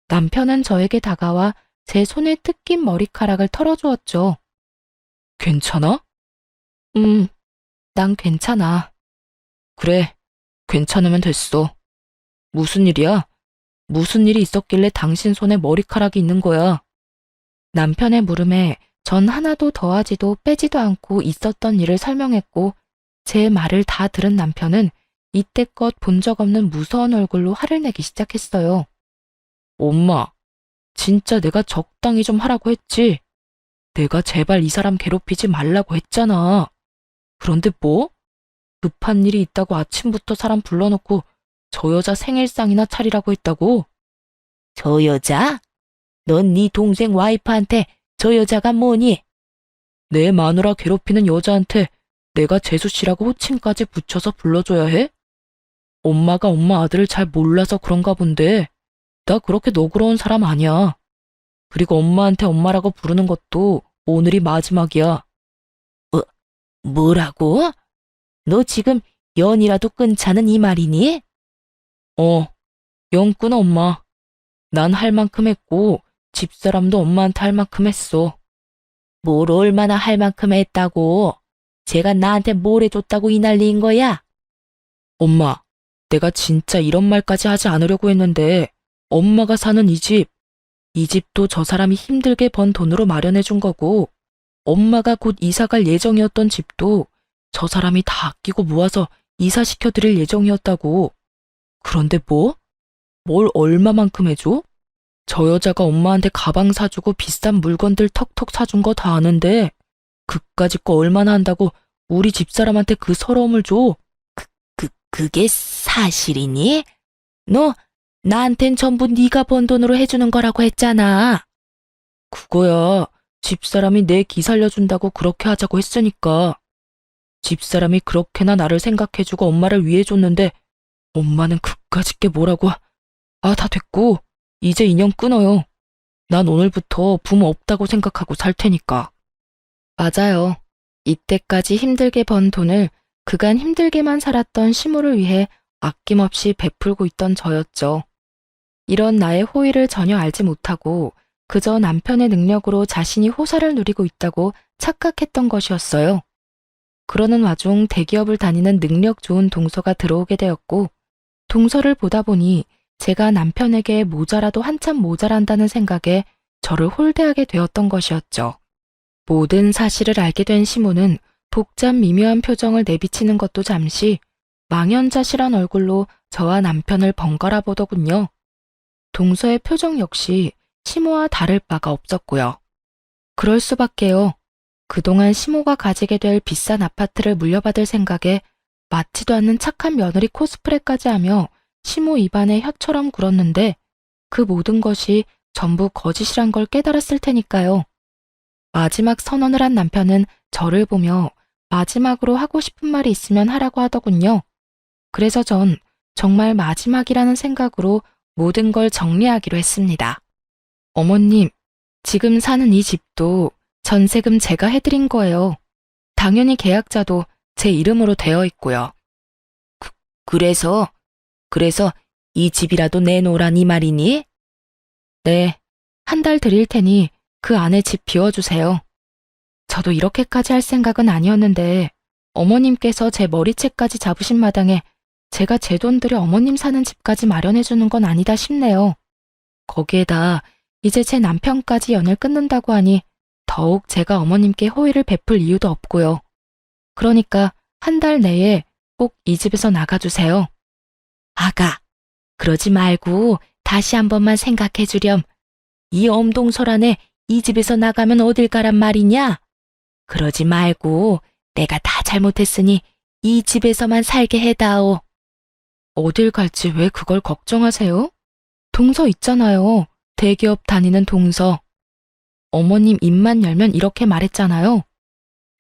남편은 저에게 다가와 제 손에 뜯긴 머리카락을 털어주었죠. 괜찮아? 난 괜찮아. 그래, 괜찮으면 됐어. 무슨 일이야? 무슨 일이 있었길래 당신 손에 머리카락이 있는 거야? 남편의 물음에 전 하나도 더하지도 빼지도 않고 있었던 일을 설명했고 제 말을 다 들은 남편은 이때껏 본 적 없는 무서운 얼굴로 화를 내기 시작했어요. 엄마, 진짜 내가 적당히 좀 하라고 했지? 내가 제발 이 사람 괴롭히지 말라고 했잖아. 그런데 뭐? 급한 일이 있다고 아침부터 사람 불러놓고 저 여자 생일상이나 차리라고 했다고? 저 여자? 넌 네 동생 와이프한테 저 여자가 뭐니? 내 마누라 괴롭히는 여자한테 내가 재수씨라고 호칭까지 붙여서 불러줘야 해? 엄마가 엄마 아들을 잘 몰라서 그런가 본데 나 그렇게 너그러운 사람 아니야. 그리고 엄마한테 엄마라고 부르는 것도 오늘이 마지막이야. 뭐라고? 너 지금 연이라도 끊자는 이 말이니? 연 끊어 엄마. 난 할 만큼 했고 집사람도 엄마한테 할 만큼 했어. 뭘 얼마나 할 만큼 했다고? 제가 나한테 뭘 해줬다고 이 난리인 거야? 엄마, 내가 진짜 이런 말까지 하지 않으려고 했는데 엄마가 사는 이 집도 저 사람이 힘들게 번 돈으로 마련해 준 거고 엄마가 곧 이사 갈 예정이었던 집도 저 사람이 다 아끼고 모아서 이사시켜 드릴 예정이었다고. 그런데 뭐? 뭘 얼마만큼 해줘? 저 여자가 엄마한테 가방 사주고 비싼 물건들 턱턱 사준 거 다 아는데 그까짓 거 얼마나 한다고 우리 집사람한테 그 서러움을 줘? 그게 사실이니? 너 나한텐 전부 네가 번 돈으로 해주는 거라고 했잖아. 그거야. 집사람이 내 기 살려준다고 그렇게 하자고 했으니까. 집사람이 그렇게나 나를 생각해주고 엄마를 위해줬는데 엄마는 그까짓 게 뭐라고. 다 됐고 이제 인연 끊어요. 난 오늘부터 부모 없다고 생각하고 살 테니까. 맞아요. 이때까지 힘들게 번 돈을 그간 힘들게만 살았던 시모를 위해 아낌없이 베풀고 있던 저였죠. 이런 나의 호의를 전혀 알지 못하고 그저 남편의 능력으로 자신이 호사를 누리고 있다고 착각했던 것이었어요. 그러는 와중 대기업을 다니는 능력 좋은 동서가 들어오게 되었고 동서를 보다 보니 제가 남편에게 모자라도 한참 모자란다는 생각에 저를 홀대하게 되었던 것이었죠. 모든 사실을 알게 된 시모는 복잡 미묘한 표정을 내비치는 것도 잠시 망연자실한 얼굴로 저와 남편을 번갈아 보더군요. 동서의 표정 역시 시모와 다를 바가 없었고요. 그럴 수밖에요. 그동안 시모가 가지게 될 비싼 아파트를 물려받을 생각에 맞지도 않는 착한 며느리 코스프레까지 하며 시모 입안에 혀처럼 굴었는데 그 모든 것이 전부 거짓이란 걸 깨달았을 테니까요. 마지막 선언을 한 남편은 저를 보며 마지막으로 하고 싶은 말이 있으면 하라고 하더군요. 그래서 전 정말 마지막이라는 생각으로 모든 걸 정리하기로 했습니다. 어머님, 지금 사는 이 집도 전세금 제가 해드린 거예요. 당연히 계약자도 제 이름으로 되어 있고요. 그래서 이 집이라도 내놓으란 이 말이니? 네, 한 달 드릴 테니 그 안에 집 비워주세요. 저도 이렇게까지 할 생각은 아니었는데 어머님께서 제 머리채까지 잡으신 마당에 제가 제 돈 들여 어머님 사는 집까지 마련해주는 건 아니다 싶네요. 거기에다 이제 제 남편까지 연을 끊는다고 하니 더욱 제가 어머님께 호의를 베풀 이유도 없고요. 그러니까 한 달 내에 꼭 이 집에서 나가주세요. 아가, 그러지 말고 다시 한 번만 생각해 주렴. 이 엄동설 안에 이 집에서 나가면 어딜 가란 말이냐? 그러지 말고 내가 다 잘못했으니 이 집에서만 살게 해다오. 어딜 갈지 왜 그걸 걱정하세요? 동서 있잖아요. 대기업 다니는 동서. 어머님 입만 열면 이렇게 말했잖아요.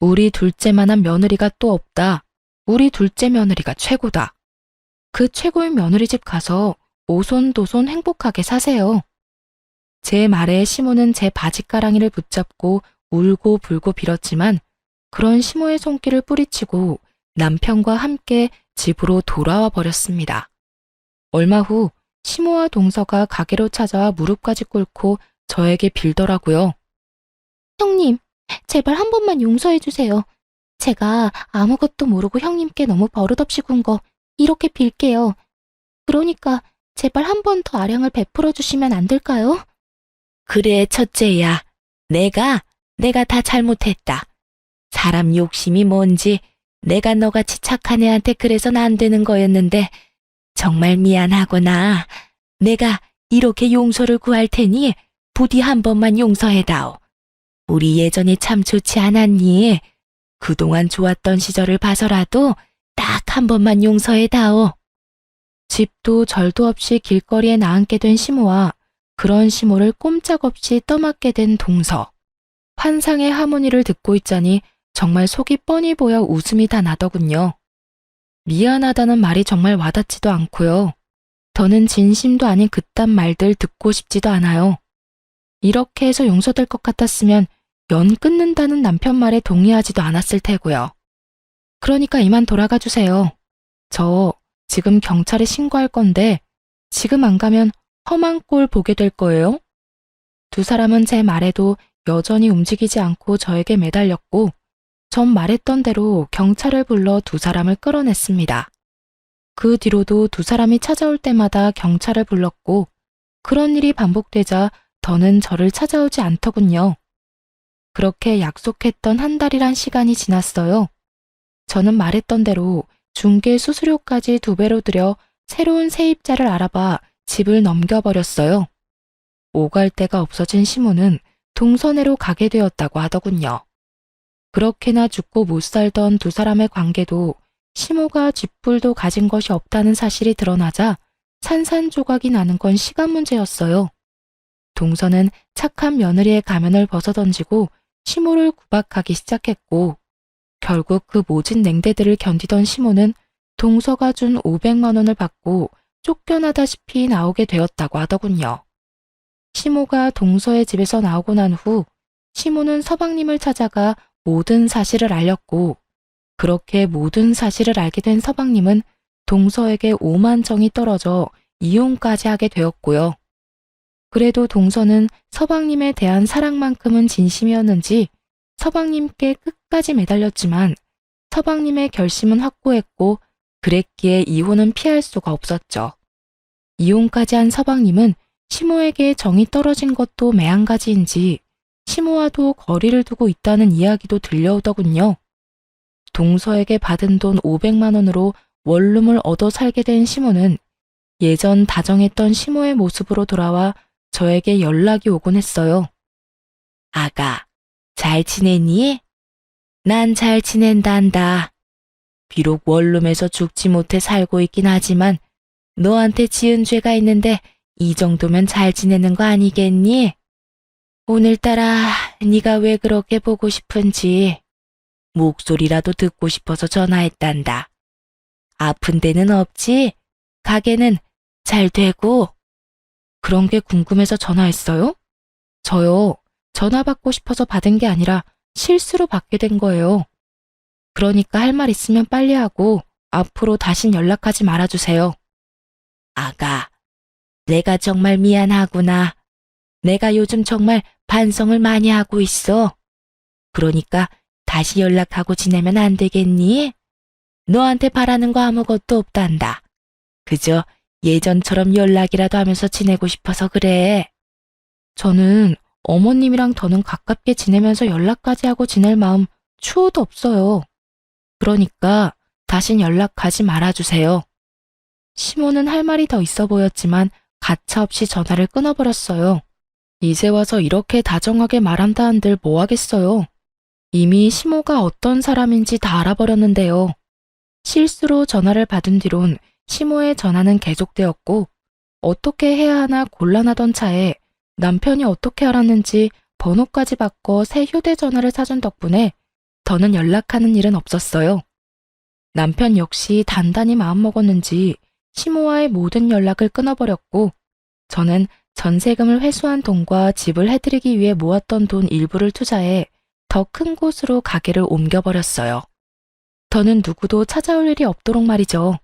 우리 둘째만한 며느리가 또 없다. 우리 둘째 며느리가 최고다. 그 최고의 며느리 집 가서 오손도손 행복하게 사세요. 제 말에 시모는 제 바지가랑이를 붙잡고 울고 불고 빌었지만 그런 시모의 손길을 뿌리치고 남편과 함께 집으로 돌아와 버렸습니다. 얼마 후 시모와 동서가 가게로 찾아와 무릎까지 꿇고 저에게 빌더라고요. 형님, 제발 한 번만 용서해 주세요. 제가 아무것도 모르고 형님께 너무 버릇없이 군 거 이렇게 빌게요. 그러니까 제발 한 번 더 아량을 베풀어 주시면 안 될까요? 그래, 첫째야. 내가 다 잘못했다. 사람 욕심이 뭔지 내가 너같이 착한 애한테 그래선 안 되는 거였는데 정말 미안하구나. 내가 이렇게 용서를 구할 테니 부디 한 번만 용서해다오. 우리 예전이 참 좋지 않았니? 그동안 좋았던 시절을 봐서라도 딱 한 번만 용서해다오. 집도 절도 없이 길거리에 나앉게 된 시모와 그런 시모를 꼼짝없이 떠맡게 된 동서. 환상의 하모니를 듣고 있자니 정말 속이 뻔히 보여 웃음이 다 나더군요. 미안하다는 말이 정말 와닿지도 않고요. 더는 진심도 아닌 그딴 말들 듣고 싶지도 않아요. 이렇게 해서 용서될 것 같았으면 연 끊는다는 남편 말에 동의하지도 않았을 테고요. 그러니까 이만 돌아가 주세요. 저 지금 경찰에 신고할 건데 지금 안 가면 험한 꼴 보게 될 거예요. 두 사람은 제 말에도 여전히 움직이지 않고 저에게 매달렸고 전 말했던 대로 경찰을 불러 두 사람을 끌어냈습니다. 그 뒤로도 두 사람이 찾아올 때마다 경찰을 불렀고 그런 일이 반복되자 더는 저를 찾아오지 않더군요. 그렇게 약속했던 한 달이란 시간이 지났어요. 저는 말했던 대로 중개 수수료까지 2배로 들여 새로운 세입자를 알아봐 집을 넘겨버렸어요. 오갈 데가 없어진 시모는 동서내로 가게 되었다고 하더군요. 그렇게나 죽고 못 살던 두 사람의 관계도 시모가 쥐뿔도 가진 것이 없다는 사실이 드러나자 산산조각이 나는 건 시간 문제였어요. 동서는 착한 며느리의 가면을 벗어던지고 시모를 구박하기 시작했고 결국 그 모진 냉대들을 견디던 시모는 동서가 준 500만 원을 받고 쫓겨나다시피 나오게 되었다고 하더군요. 시모가 동서의 집에서 나오고 난 후 시모는 서방님을 찾아가 모든 사실을 알렸고 그렇게 모든 사실을 알게 된 서방님은 동서에게 오만정이 떨어져 이혼까지 하게 되었고요. 그래도 동서는 서방님에 대한 사랑만큼은 진심이었는지 서방님께 끝까지 매달렸지만 서방님의 결심은 확고했고 그랬기에 이혼은 피할 수가 없었죠. 이혼까지 한 서방님은 시모에게 정이 떨어진 것도 매한가지인지 시모와도 거리를 두고 있다는 이야기도 들려오더군요. 동서에게 받은 돈 500만 원으로 원룸을 얻어 살게 된 시모는 예전 다정했던 시모의 모습으로 돌아와 저에게 연락이 오곤 했어요. 아가, 잘 지내니? 난 잘 지낸단다. 비록 원룸에서 죽지 못해 살고 있긴 하지만 너한테 지은 죄가 있는데 이 정도면 잘 지내는 거 아니겠니? 오늘따라 네가 왜 그렇게 보고 싶은지 목소리라도 듣고 싶어서 전화했단다. 아픈 데는 없지? 가게는 잘 되고? 그런 게 궁금해서 전화했어요? 저요, 전화 받고 싶어서 받은 게 아니라 실수로 받게 된 거예요. 그러니까 할 말 있으면 빨리 하고 앞으로 다신 연락하지 말아주세요. 아가, 내가 정말 미안하구나. 내가 요즘 정말 반성을 많이 하고 있어. 그러니까 다시 연락하고 지내면 안 되겠니? 너한테 바라는 거 아무것도 없단다. 그저 예전처럼 연락이라도 하면서 지내고 싶어서 그래. 저는 어머님이랑 더는 가깝게 지내면서 연락까지 하고 지낼 마음 추호도 없어요. 그러니까 다신 연락하지 말아주세요. 시모는 할 말이 더 있어 보였지만 가차없이 전화를 끊어버렸어요. 이제 와서 이렇게 다정하게 말한다 한들 뭐 하겠어요. 이미 시모가 어떤 사람인지 다 알아버렸는데요. 실수로 전화를 받은 뒤론 시모의 전화는 계속되었고 어떻게 해야 하나 곤란하던 차에 남편이 어떻게 알았는지 번호까지 바꿔 새 휴대전화를 사준 덕분에 더는 연락하는 일은 없었어요. 남편 역시 단단히 마음먹었는지 시모와의 모든 연락을 끊어버렸고 저는 전세금을 회수한 돈과 집을 해드리기 위해 모았던 돈 일부를 투자해 더 큰 곳으로 가게를 옮겨버렸어요. 더는 누구도 찾아올 일이 없도록 말이죠.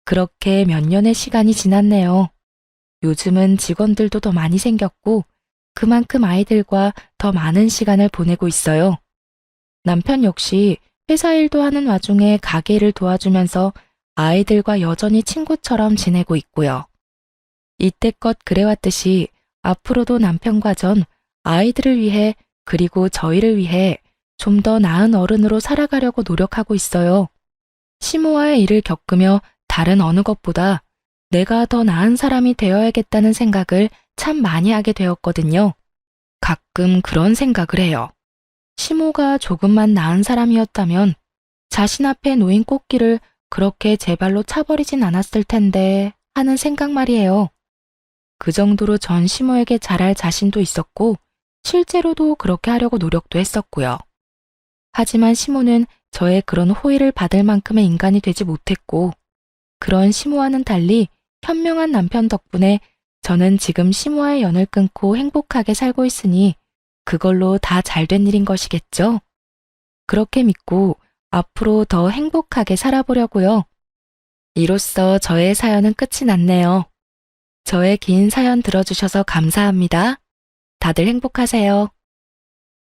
그렇게 몇 년의 시간이 지났네요. 요즘은 직원들도 더 많이 생겼고 그만큼 아이들과 더 많은 시간을 보내고 있어요. 남편 역시 회사 일도 하는 와중에 가게 일을 도와주면서 아이들과 여전히 친구처럼 지내고 있고요. 이때껏 그래왔듯이 앞으로도 남편과 전 아이들을 위해 그리고 저희를 위해 좀 더 나은 어른으로 살아가려고 노력하고 있어요. 시모와의 일을 겪으며 다른 어느 것보다 내가 더 나은 사람이 되어야겠다는 생각을 참 많이 하게 되었거든요. 가끔 그런 생각을 해요. 시모가 조금만 나은 사람이었다면 자신 앞에 놓인 꽃길을 그렇게 제 발로 차버리진 않았을 텐데 하는 생각 말이에요. 그 정도로 전 시모에게 잘할 자신도 있었고 실제로도 그렇게 하려고 노력도 했었고요. 하지만 시모는 저의 그런 호의를 받을 만큼의 인간이 되지 못했고 그런 시모와는 달리 현명한 남편 덕분에 저는 지금 시모와의 연을 끊고 행복하게 살고 있으니 그걸로 다 잘된 일인 것이겠죠? 그렇게 믿고 앞으로 더 행복하게 살아보려고요. 이로써 저의 사연은 끝이 났네요. 저의 긴 사연 들어주셔서 감사합니다. 다들 행복하세요.